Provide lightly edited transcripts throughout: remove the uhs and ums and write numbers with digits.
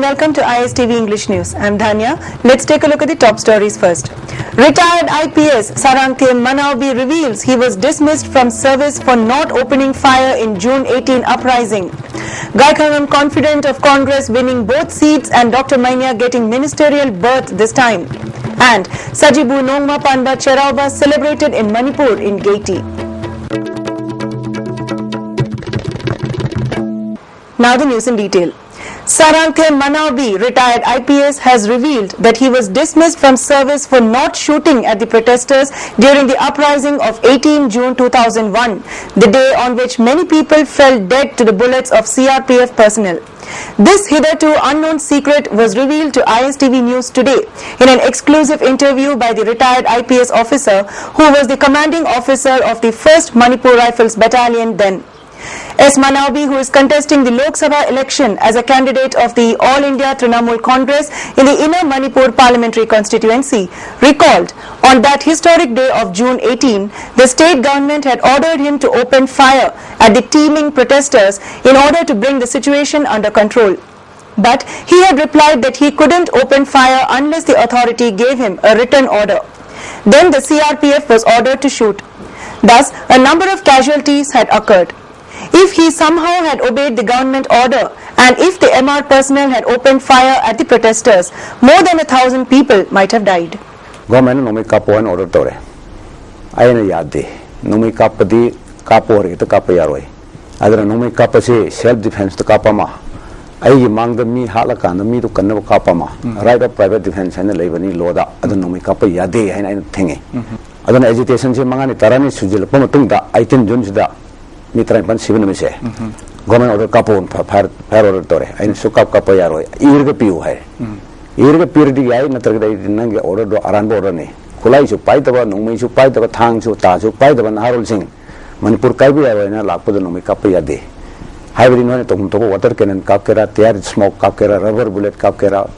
welcome to ISTV English News. I'm Dhanya. Let's take a look at the top stories first. Retired IPS Sarangke Manaubi reveals he was dismissed from service for not opening fire in June 18 uprising. Gaikhanam confident of Congress winning both seats and Dr. Mainya getting ministerial berth this time. And Sajibu Nongma Panba Cherauba celebrated in Manipur in Gaiety. Now the news in detail. Sarangke Manaubi, retired IPS, has revealed that he was dismissed from service for not shooting at the protesters during the uprising of 18 June 2001, the day on which many people fell dead to the bullets of CRPF personnel. This hitherto unknown secret was revealed to ISTV News today in an exclusive interview by the retired IPS officer who was the commanding officer of the 1st Manipur Rifles Battalion then. S. Manaubi, who is contesting the Lok Sabha election as a candidate of the All India Trinamool Congress in the Inner Manipur parliamentary constituency, recalled on that historic day of June 18, the state government had ordered him to open fire at the teeming protesters in order to bring the situation under control. But he had replied that he couldn't open fire unless the authority gave him a written order. Then the CRPF was ordered to shoot. Thus, a number of casualties had occurred. If he somehow had obeyed the government order and if the MR personnel had opened fire at the protesters, more than 1,000 people might have died. Government no make up one order tore. Ayana yadi no make up the kapor to kapayaroi. Other no make up say self defense to kapama. I among the me halakan the me to kanava kapama. Right of private defense and the labani loda. Other no make up a yade and thingy. Other agitation say mangani tarani sujil pomatunga item junjda. Mitra pan sivan mise. Government order kapon fire order tore. Ain sukap kapayaroi. Irga piu hai. Irga purity ay na targa nang order do aran order ne. Kulai su pai taba nungmei su pai taba thang su ta su pai taba Naharul Singh. Manipur kai bi ay na lakpo do nungmei kapaya de. Highway no ne tom to water cannon kapkera tear smoke kapkera rubber bullet kapkera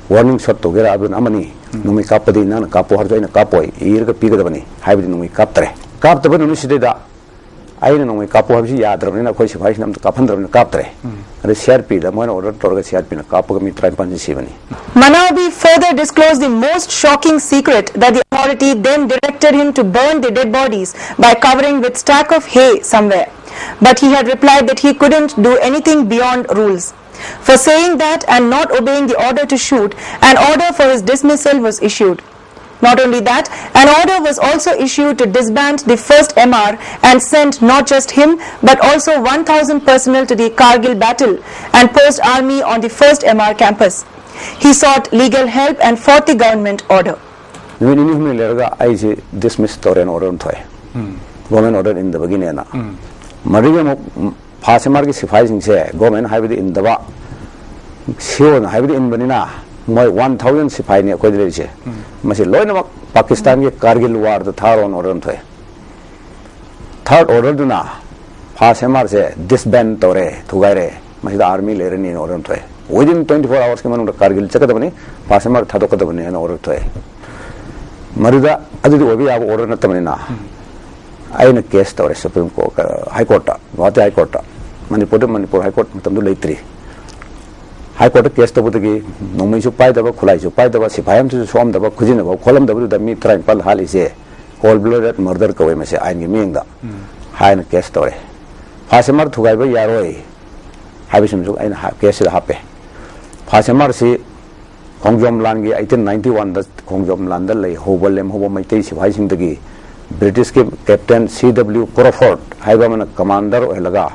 warning shot to gera adun amani nungmei kapadi na kapo har na kapoi irga piga da bani highway nungmei kaptre. Kap taba nungmei side da. I don't know my couple of Yadra, of course, if I am the Kapandra and Captre. And the Sherpi, the one order to Sherpin, a couple of me try Panjivani. Manaubi further disclosed the most shocking secret that the authority then directed him to burn the dead bodies by covering with stack of hay somewhere. But he had replied that he couldn't do anything beyond rules. For saying that and not obeying the order to shoot, an order for his dismissal was issued. Not only that, an order was also issued to disband the 1st MR and send not just him but also 1,000 personnel to the Kargil battle and post army on the 1st MR campus. He sought legal help and fought the government order. I say dismiss an order on toy. Government order in the beginning. Maria Pasamar sufficing say, government have it in the ba. Sure, have it in Banina. My 1,000 sipai ne koi leche. Masi loy na Pakistan ke Kargil war the third on order thoy. Third order do na. Pasamar se disband tore thugaire. Masi the army le reni order thoy. Within 24 hours ke manu Kargil chaka da bani Pasamar thado ka da bani na order thoy. Marida adu do obi ab order na tamani na. Ai na case tore Supreme Court High Court Guwahati High Court Manipur High Court matam do leitri. High Court case to Butagi, no me supply the Kulai, supply the Sipayam to swam the Kujina, column the me try pal halise, cold blooded murder Kawemase, I mean the high case story. Pasamar to Gaiba Yaroi, Habisham and case happy. Pasamar say Kongjom Langi 1891, that Kongjom Landale, Hobalem, Hobomatis, Hishing the Gi, British Captain C.W. Crawford, Highwaman Commander Elaga,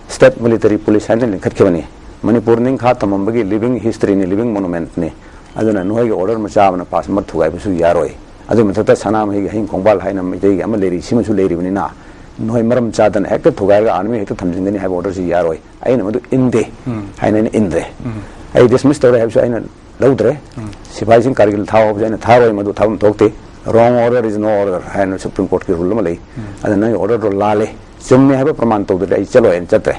State Military Police handling Katkivani. Manipur ning kha tamambagi living history ni living monument ni aduna noi order macha na pass mar thugai bisu yaroi adu mathata sanam hi hin kongbal haina mei ama leri simu su leri bani na noi maram chadan ek thugai ga army hekta thamjing ni have order si yaroi aina madu inde haina ni inde ai dismiss tore have aina laudre sipai sing Kargil thaw jaina thawai madu thawm thokte wrong order is no order haina Supreme Court ki rule malai aduna order ro lale chumne have praman to de ai chalo en chatre.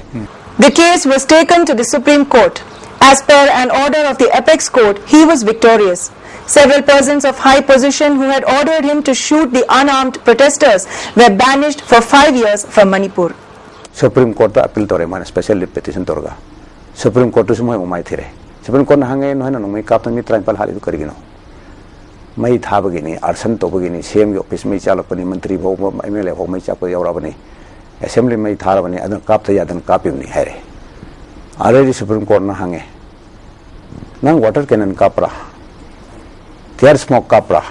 The case was taken to the Supreme Court. As per an order of the Apex Court, he was victorious. Several persons of high position who had ordered him to shoot the unarmed protesters were banished for 5 years from Manipur. Supreme Court appeal tore man special petition torga. Supreme Court to sumo mai thire. Supreme Court hangai no na mai kap mi tran pal hali du karigino mai tha bagini arsan to bagini CM office mai chalak pani mantri bho MLA ho mai chak yaura bani assembly mai thara bani adan kap ta yadan kapim ni hare already Supreme Court na hangai nang water cannon kapra tear smoke kapra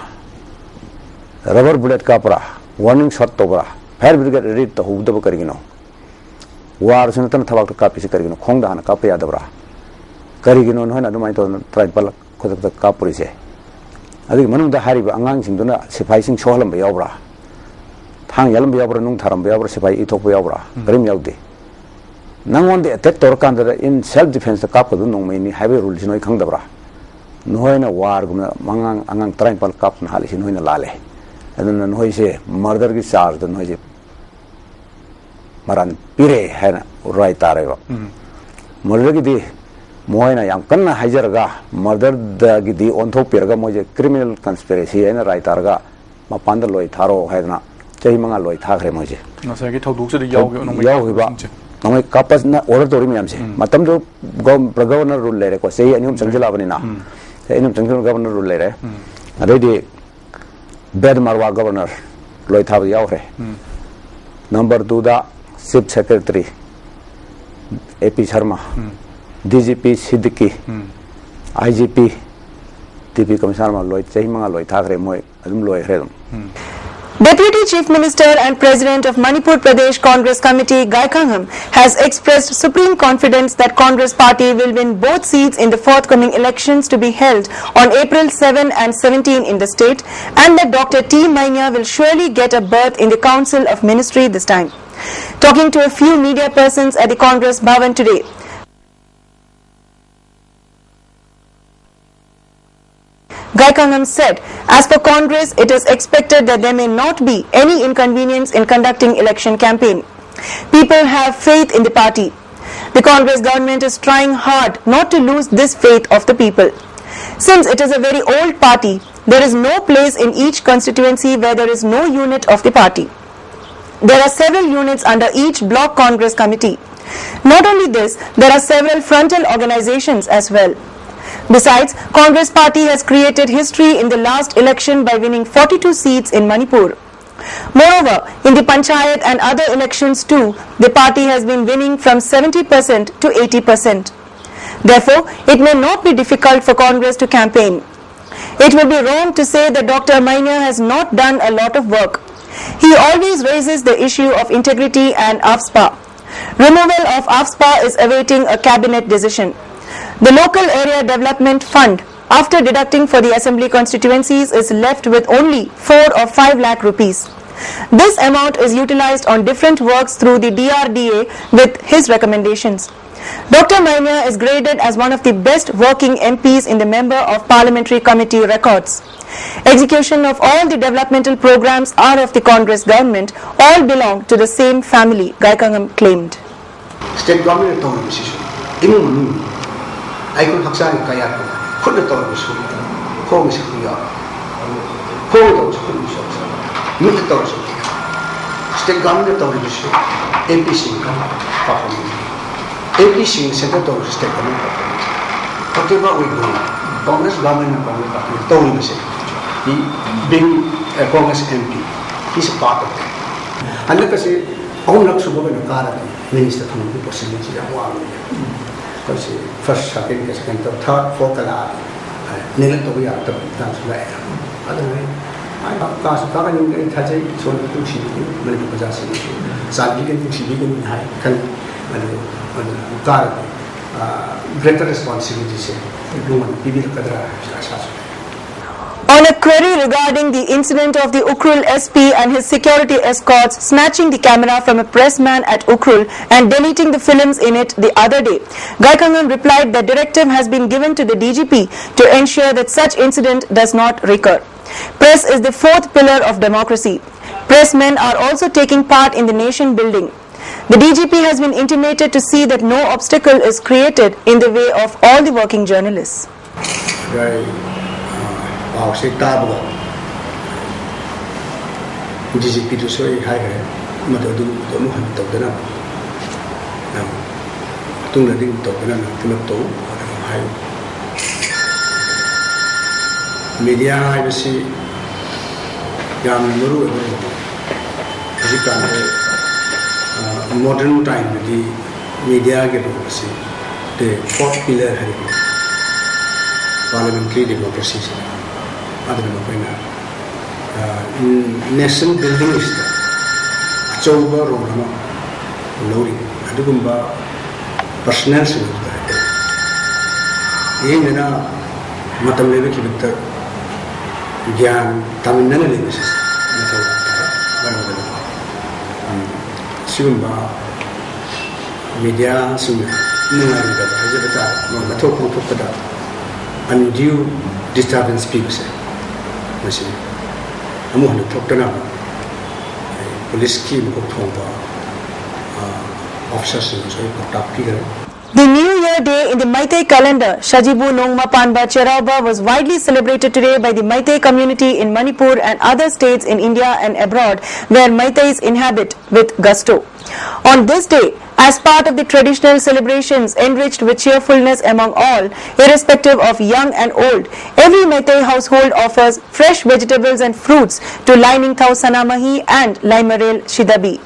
rubber bullet kapra warning shot to bra fire brigade ready to hu da karigino war sunatan thawak kapi se karigino khong da hana kap ya da bra karigino no na dumai to tribal khodak ta kapuri se adi manung da hari ba angang sing duna sipai sing cholam ba yawbra thang yalam ba yawbra nung tharam ba yawbra sipai ithok ba yawbra karim yawde nangon de attack tor kan da in self defense ka pa du nong mai ni highway rule sinoi khang da bra noina war gumna mangang angang tribal kap na hali sinoi na lale aduna noi se murder ki charge da noi se maran pire hai na rai tare ba murder ki di moina yang kanna hajaraga murder da gidi onthok pirga moje criminal conspiracy ena rai targa mapanda loi tharo haidna chei manga loi thagre moje ngasagi thoduk se de yaw ba namai kapas na order tori miam se matam do governor rule lere ko sei anium changjala bani na sei anium changjala governor rule lere adedi bed marwa governor loi thab yaw re number 2 da chief secretary AP Sharma DGP Siddiqui, IGP, DP Commissioner Malloy, Chahimanga Loy Thakre Moy, Adum Loy Redum. Deputy Chief Minister and President of Manipur Pradesh Congress Committee Gai Kangham has expressed supreme confidence that Congress party will win both seats in the forthcoming elections to be held on April 7 and 17 in the state, and that Dr. T. Mainia will surely get a berth in the Council of Ministry this time. Talking to a few media persons at the Congress Bhavan today, Gai Kangham said, as for Congress, it is expected that there may not be any inconvenience in conducting election campaign. People have faith in the party. The Congress government is trying hard not to lose this faith of the people. Since it is a very old party, there is no place in each constituency where there is no unit of the party. There are several units under each block Congress committee. Not only this, there are several frontal organizations as well. Besides, Congress party has created history in the last election by winning 42 seats in Manipur. Moreover, in the Panchayat and other elections too, the party has been winning from 70% to 80%. Therefore, it may not be difficult for Congress to campaign. It would be wrong to say that Dr. Mainia has not done a lot of work. He always raises the issue of integrity and AFSPA. Removal of AFSPA is awaiting a cabinet decision. The local area development fund, after deducting for the assembly constituencies, is left with only 4 or 5 lakh rupees. This amount is utilized on different works through the DRDA with his recommendations. Dr. Mainia is graded as one of the best working MPs in the Member of Parliamentary Committee records. Execution of all the developmental programs are of the Congress government, all belong to the same family, Gai Kangham claimed. State government I could have signed Kayako, put the dog was home is clear. Hold those conditions, meet the dogs. State government of the issue, APC, APC, Senator State Government. Whatever we do, Congress government told me, he being a Congress MP, he's a part of it. And let us say, all looks of the car, Minister from the possibility of one. First, second, third, fourth, nearly we are to dance right. Otherwise, I have cast governing in Tajay, so the she will be possessing. Sabigan, she begin in high, can guard greater responsibility. People Kadra. On a query regarding the incident of the Ukhrul SP and his security escorts snatching the camera from a pressman at Ukhrul and deleting the films in it the other day, Gai Kangham replied that directive has been given to the DGP to ensure that such incident does not recur. Press is the fourth pillar of democracy. Pressmen are also taking part in the nation building. The DGP has been intimated to see that no obstacle is created in the way of all the working journalists. Our say Tabo DGP to say hi, Madadu, Mohan Togana. Now, Tunga didn't talk to high media privacy yam muru modern time the media ke democracy the fourth pillar hai parliamentary democracy adana koina nation building is the achauba role lori adugumba personal solution ye mera matam lebe ki bitter gyan taminna lebe sis matam barabara sugumba media sumna nungai da hajabata no matok pukada undue disturbance people say masi amu hanu thokta na police ki ko thomba officers so ko tapki kare. The New Year Day in the Meitei calendar, Shajibu Nongma Panba Cherauba, was widely celebrated today by the Meitei community in Manipur and other states in India and abroad where Meiteis inhabit with gusto. On this day, as part of the traditional celebrations enriched with cheerfulness among all, irrespective of young and old, every Meitei household offers fresh vegetables and fruits to Lining Thau Sanamahi and Laimarel Shidabi.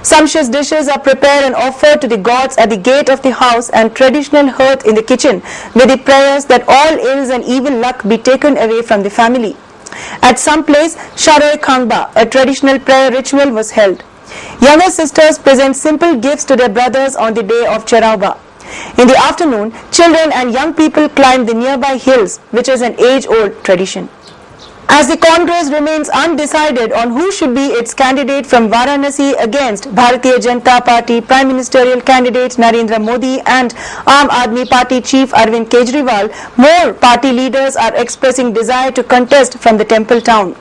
Sumptuous dishes are prepared and offered to the gods at the gate of the house and traditional hearth in the kitchen with the prayers that all ills and evil luck be taken away from the family. At some place, Sharoi Khangba, a traditional prayer ritual was held. Younger sisters present simple gifts to their brothers on the day of Cherauba. In the afternoon, children and young people climb the nearby hills, which is an age-old tradition. As the Congress remains undecided on who should be its candidate from Varanasi against Bharatiya Janata Party Prime Ministerial candidate Narendra Modi and Aam Aadmi Party Chief Arvind Kejriwal, more party leaders are expressing desire to contest from the temple town.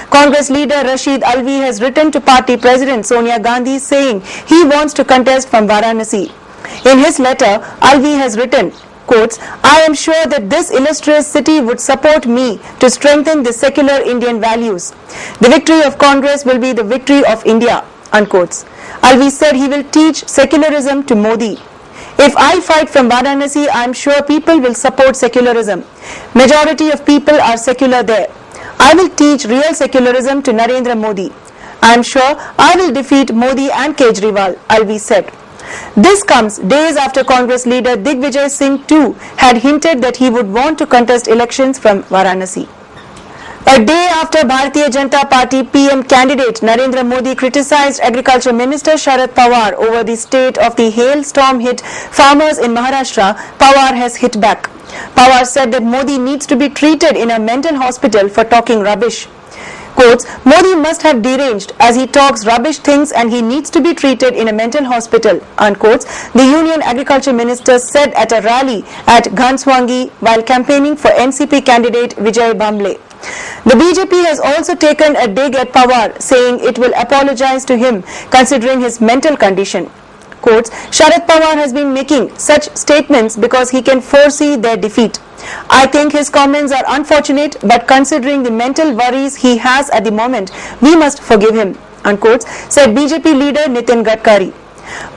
Congress leader Rashid Alvi has written to party president Sonia Gandhi saying he wants to contest from Varanasi. In his letter, Alvi has written, quotes, I am sure that this illustrious city would support me to strengthen the secular Indian values. The victory of Congress will be the victory of India, unquotes. Alvi said he will teach secularism to Modi. If I fight from Varanasi, I am sure people will support secularism. Majority of people are secular there. I will teach real secularism to Narendra Modi. I am sure I will defeat Modi and Kejriwal, Alvi said. This comes days after Congress leader Digvijay Singh too had hinted that he would want to contest elections from Varanasi. A day after Bharatiya Janata Party PM candidate Narendra Modi criticized Agriculture Minister Sharad Pawar over the state of the hailstorm-hit farmers in Maharashtra, Pawar has hit back. Pawar said that Modi needs to be treated in a mental hospital for talking rubbish. Quotes, Modi must have deranged as he talks rubbish things and he needs to be treated in a mental hospital, unquotes, the Union Agriculture Minister said at a rally at Ghanswangi while campaigning for NCP candidate Vijay Bamble. The BJP has also taken a dig at Pawar, saying it will apologize to him considering his mental condition. Quotes, Sharad Pawar has been making such statements because he can foresee their defeat. I think his comments are unfortunate, but considering the mental worries he has at the moment, we must forgive him, unquote, said BJP leader Nitin Gadkari.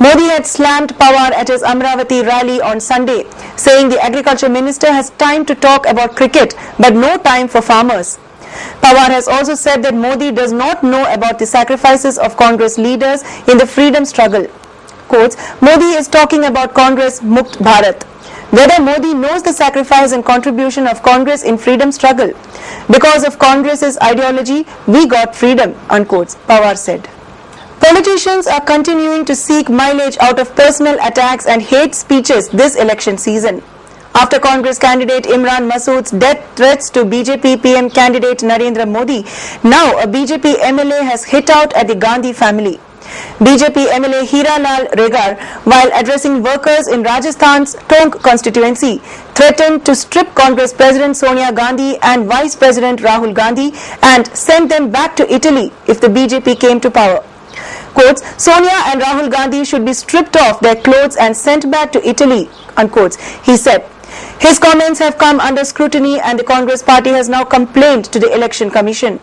Modi had slammed Pawar at his Amravati rally on Sunday, saying the agriculture minister has time to talk about cricket, but no time for farmers. Pawar has also said that Modi does not know about the sacrifices of Congress leaders in the freedom struggle. Quotes, Modi is talking about Congress Mukt Bharat. Whether Modi knows the sacrifice and contribution of Congress in freedom struggle. Because of Congress's ideology, we got freedom, unquote, Pawar said. Politicians are continuing to seek mileage out of personal attacks and hate speeches this election season. After Congress candidate Imran Masood's death threats to BJP PM candidate Narendra Modi, now a BJP MLA has hit out at the Gandhi family. BJP MLA Hira Lal Regar, while addressing workers in Rajasthan's Tonk constituency, threatened to strip Congress President Sonia Gandhi and Vice President Rahul Gandhi and send them back to Italy if the BJP came to power. Quotes, Sonia and Rahul Gandhi should be stripped off their clothes and sent back to Italy, unquote, he said. His comments have come under scrutiny and the Congress party has now complained to the Election Commission.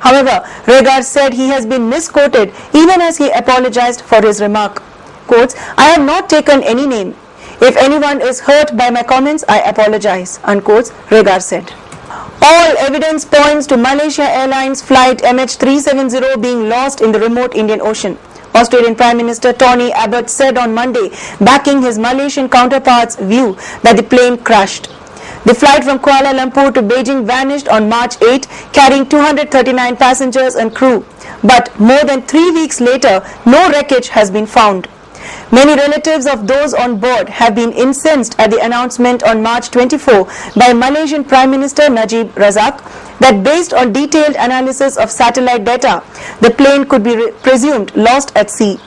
However, Regar said he has been misquoted even as he apologized for his remark. Quotes, I have not taken any name. If anyone is hurt by my comments, I apologize, unquote, Regar said. All evidence points to Malaysia Airlines flight MH370 being lost in the remote Indian Ocean. Australian Prime Minister Tony Abbott said on Monday, backing his Malaysian counterpart's view that the plane crashed. The flight from Kuala Lumpur to Beijing vanished on March 8, carrying 239 passengers and crew. But more than 3 weeks later, no wreckage has been found. Many relatives of those on board have been incensed at the announcement on March 24 by Malaysian Prime Minister Najib Razak that based on detailed analysis of satellite data, the plane could be presumed lost at sea.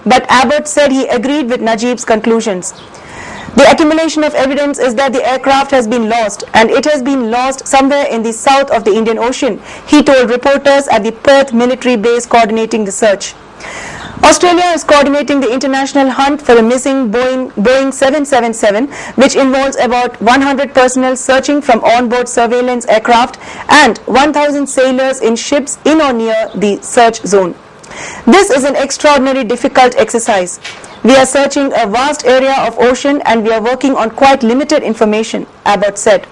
But Abbott said he agreed with Najib's conclusions. The accumulation of evidence is that the aircraft has been lost, and it has been lost somewhere in the south of the Indian Ocean, he told reporters at the Perth military base coordinating the search. Australia is coordinating the international hunt for the missing Boeing 777, which involves about 100 personnel searching from onboard surveillance aircraft and 1,000 sailors in ships in or near the search zone. This is an extraordinarily difficult exercise. We are searching a vast area of ocean and we are working on quite limited information, Abbott said.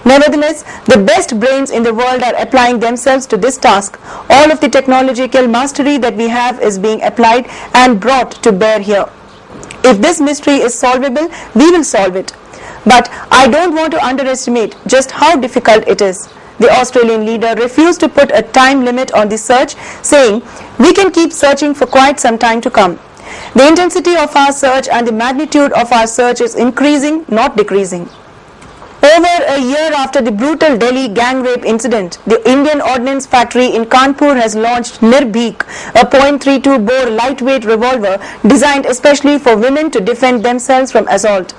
Nevertheless, the best brains in the world are applying themselves to this task. All of the technological mastery that we have is being applied and brought to bear here. If this mystery is solvable, we will solve it. But I don't want to underestimate just how difficult it is. The Australian leader refused to put a time limit on the search, saying, "We can keep searching for quite some time to come. The intensity of our search and the magnitude of our search is increasing, not decreasing." Over a year after the brutal Delhi gang rape incident, the Indian Ordnance Factory in Kanpur has launched Nirbhik, a .32 bore lightweight revolver designed especially for women to defend themselves from assault.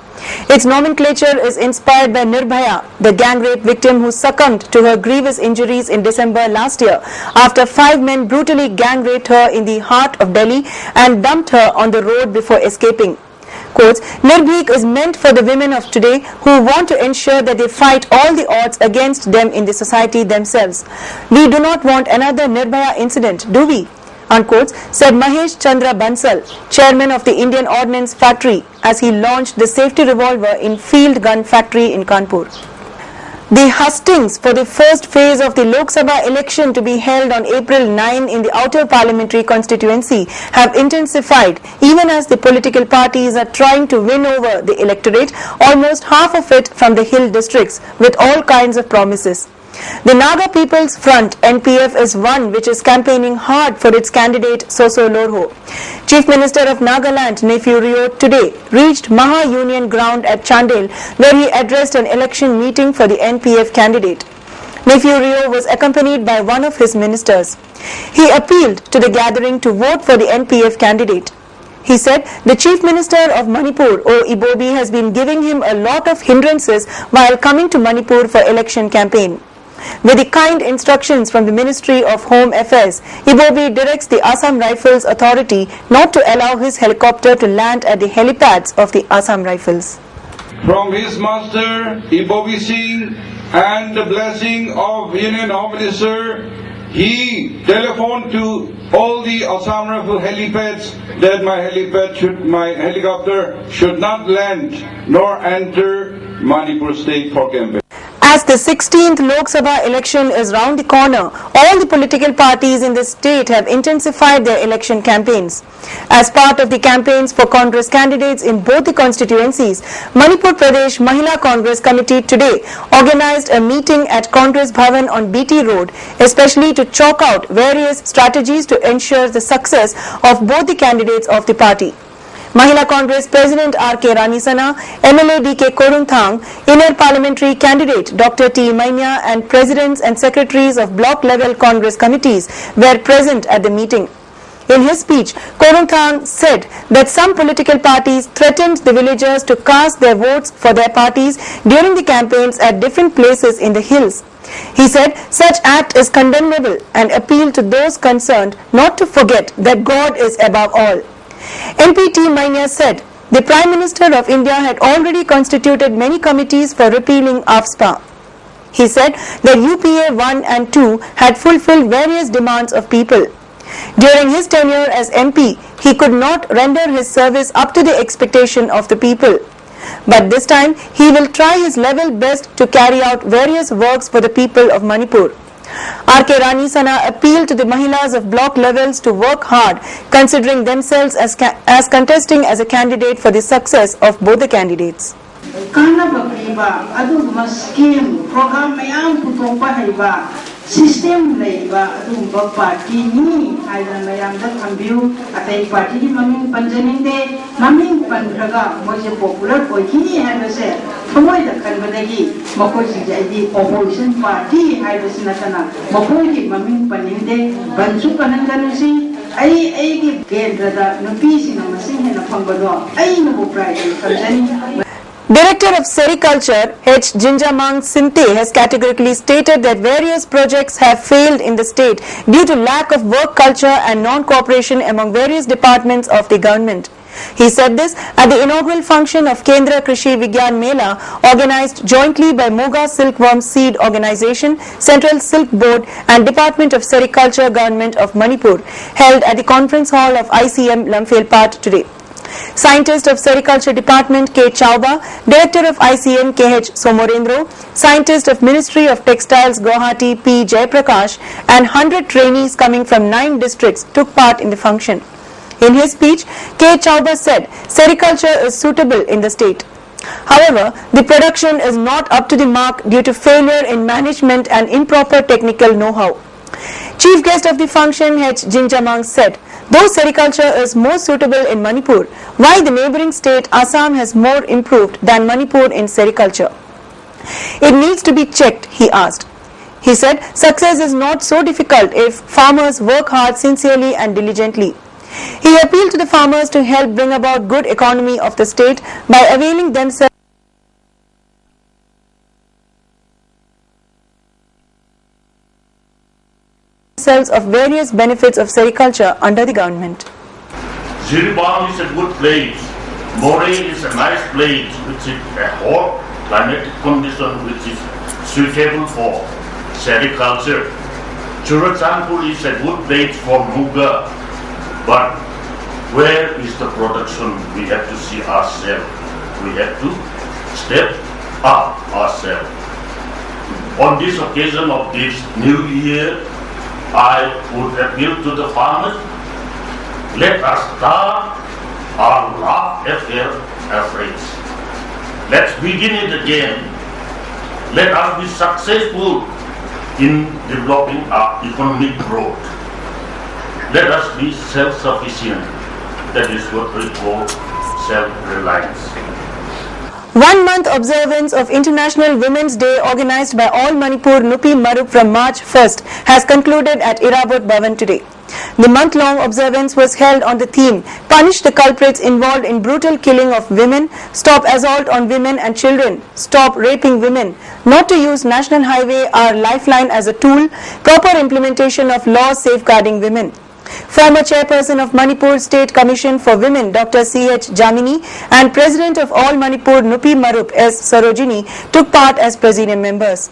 Its nomenclature is inspired by Nirbhaya, the gang rape victim who succumbed to her grievous injuries in December last year after 5 men brutally gang raped her in the heart of Delhi and dumped her on the road before escaping. Quotes, Nirbhik is meant for the women of today who want to ensure that they fight all the odds against them in the society themselves. We do not want another Nirbhaya incident, do we? Unquote, said Mahesh Chandra Bansal, chairman of the Indian Ordnance Factory, as he launched the safety revolver in Field Gun Factory in Kanpur. The hustings for the first phase of the Lok Sabha election to be held on April 9 in the outer parliamentary constituency have intensified even as the political parties are trying to win over the electorate, almost half of it from the hill districts, with all kinds of promises. The Naga People's Front, NPF, is one which is campaigning hard for its candidate Soso Lorho. Chief Minister of Nagaland, Nephew Rio, today reached Maha Union ground at Chandel, where he addressed an election meeting for the NPF candidate. Nephew Rio was accompanied by one of his ministers. He appealed to the gathering to vote for the NPF candidate. He said the Chief Minister of Manipur, O. Ibobi, has been giving him a lot of hindrances while coming to Manipur for election campaign. With the kind instructions from the Ministry of Home Affairs, Ibobi directs the Assam Rifles Authority not to allow his helicopter to land at the helipads of the Assam Rifles. From his master, Ibobi Singh, and the blessing of Union Home Minister, he telephoned to all the Assam Rifle helipads that my helicopter should not land nor enter Manipur state for campaign. As the 16th Lok Sabha election is round the corner, all the political parties in the state have intensified their election campaigns. As part of the campaigns for Congress candidates in both the constituencies, Manipur Pradesh Mahila Congress Committee today organized a meeting at Congress Bhavan on BT Road, especially to chalk out various strategies to ensure the success of both the candidates of the party. Mahila Congress President R.K. Ranisana, MLA D.K. Korunthang, Inner Parliamentary Candidate Dr. T. Mainya and Presidents and Secretaries of block-level Congress committees were present at the meeting. In his speech, Korunthang said that some political parties threatened the villagers to cast their votes for their parties during the campaigns at different places in the hills. He said such act is condemnable and appealed to those concerned not to forget that God is above all. MP T. Mainya said the Prime Minister of India had already constituted many committees for repealing AFSPA. He said that UPA 1 and 2 had fulfilled various demands of people. During his tenure as MP, he could not render his service up to the expectation of the people. but this time he will try his level best to carry out various works for the people of Manipur. R.K. Rani Sana appealed to the Mahilas of block levels to work hard, considering themselves as contesting as a candidate for the success of both the candidates. System labor party ni aida mayam da thambiu atai party di maming panjaning de maming pandraga moje popular oiki hai bese thomoi da kanbadagi makoi ji opposition party hai bese natana makoi di maming paning de bansu pananganasi ai gi kendra da nupi sina masing he na phambado ai no pride panjani. Director of Sericulture, H. Jinjamang Sinte, has categorically stated that various projects have failed in the state due to lack of work culture and non-cooperation among various departments of the government. He said this at the inaugural function of Kendra Krishi Vigyan Mela, organized jointly by Moga Silkworm Seed Organization, Central Silk Board and Department of Sericulture, Government of Manipur, held at the conference hall of ICM Lamphel today. Scientist of Sericulture Department K. Chauba, Director of ICM K.H. Somorendro, Scientist of Ministry of Textiles Guwahati P. Jaiprakash and 100 trainees coming from 9 districts took part in the function. In his speech, K. Chauba said sericulture is suitable in the state. However, the production is not up to the mark due to failure in management and improper technical know-how. Chief guest of the function H. Jinjamang said, though sericulture is more suitable in Manipur, why the neighbouring state Assam has more improved than Manipur in sericulture? It needs to be checked, he asked. He said, success is not so difficult if farmers work hard sincerely and diligently. He appealed to the farmers to help bring about good economy of the state by availing themselves of various benefits of sericulture under the government. Jiribam is a good place. Moray is a nice place which is a hot climatic condition which is suitable for sericulture. Churachandpur is a good place for Muga, but where is the production? We have to see ourselves. We have to step up ourselves. On this occasion of this new year, I would appeal to the farmers, let us start our love affair efforts. Let's begin it again. Let us be successful in developing our economic growth. Let us be self-sufficient. That is what we call self-reliance. 1 month observance of International Women's Day organized by All Manipur Nupi Marup from March 1st has concluded at Irabot Bhavan today. The month-long observance was held on the theme Punish the culprits involved in brutal killing of women, Stop assault on women and children, Stop raping women, Not to use National Highway our lifeline as a tool, Proper implementation of laws safeguarding women. Former Chairperson of Manipur State Commission for Women Dr. C.H. Jamini and President of All Manipur Nupi Marup S. Sarojini took part as Presidium members.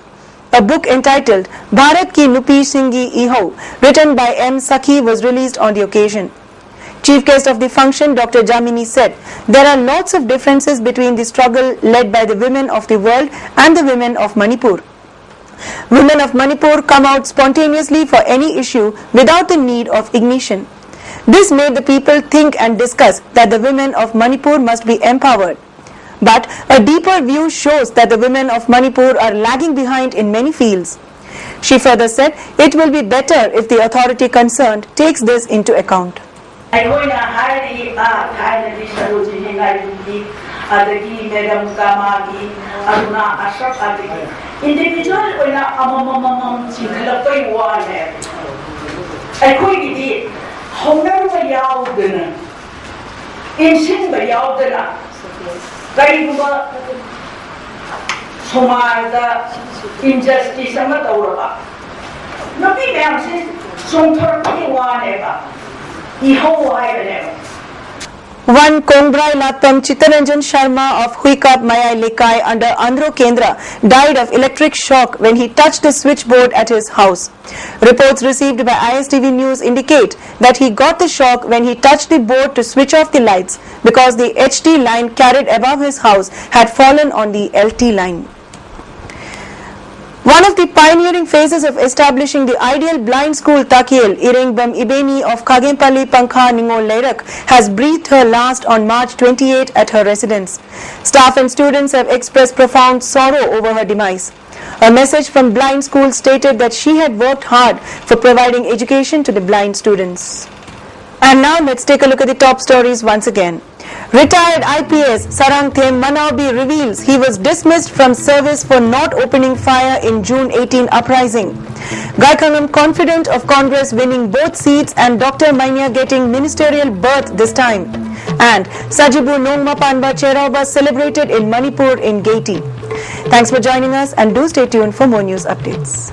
A book entitled Bharat Ki Nupi Singhi Iho, written by M. Sakhi, was released on the occasion. Chief guest of the function Dr. Jamini said, there are lots of differences between the struggle led by the women of the world and the women of Manipur. Women of Manipur come out spontaneously for any issue without the need of ignition. This made the people think and discuss that the women of Manipur must be empowered. But a deeper view shows that the women of Manipur are lagging behind in many fields. She further said it will be better if the authority concerned takes this into account. Madam Kamagi, Aruna Ashok Adigi. Individual when a Chilapay water. I could eat Homer Yaudana. In Sin by Yaudana. Kaiba Somada injustice Amadora. Nothing else is some 31 ever. The whole island ever. One Kongbrai Latpam Chittaranjan Sharma of Huikap Mayai Lekai under Andhro Kendra died of electric shock when he touched the switchboard at his house. Reports received by ISTV News indicate that he got the shock when he touched the board to switch off the lights because the HT line carried above his house had fallen on the LT line. One of the pioneering phases of establishing the ideal blind school Takil, Irengbam Ibeni of Kagempalli Pankha Ningol Leirak, has breathed her last on March 28 at her residence. Staff and students have expressed profound sorrow over her demise. A message from Blind School stated that she had worked hard for providing education to the blind students. And now let's take a look at the top stories once again. Retired IPS Sarangthem Manawbi reveals he was dismissed from service for not opening fire in June 18 uprising. Gaikangam confident of Congress winning both seats and Dr. Mainia getting ministerial berth this time. And Sajibu Nongma Panba Cherauba celebrated in Manipur in Gaiety. Thanks for joining us and do stay tuned for more news updates.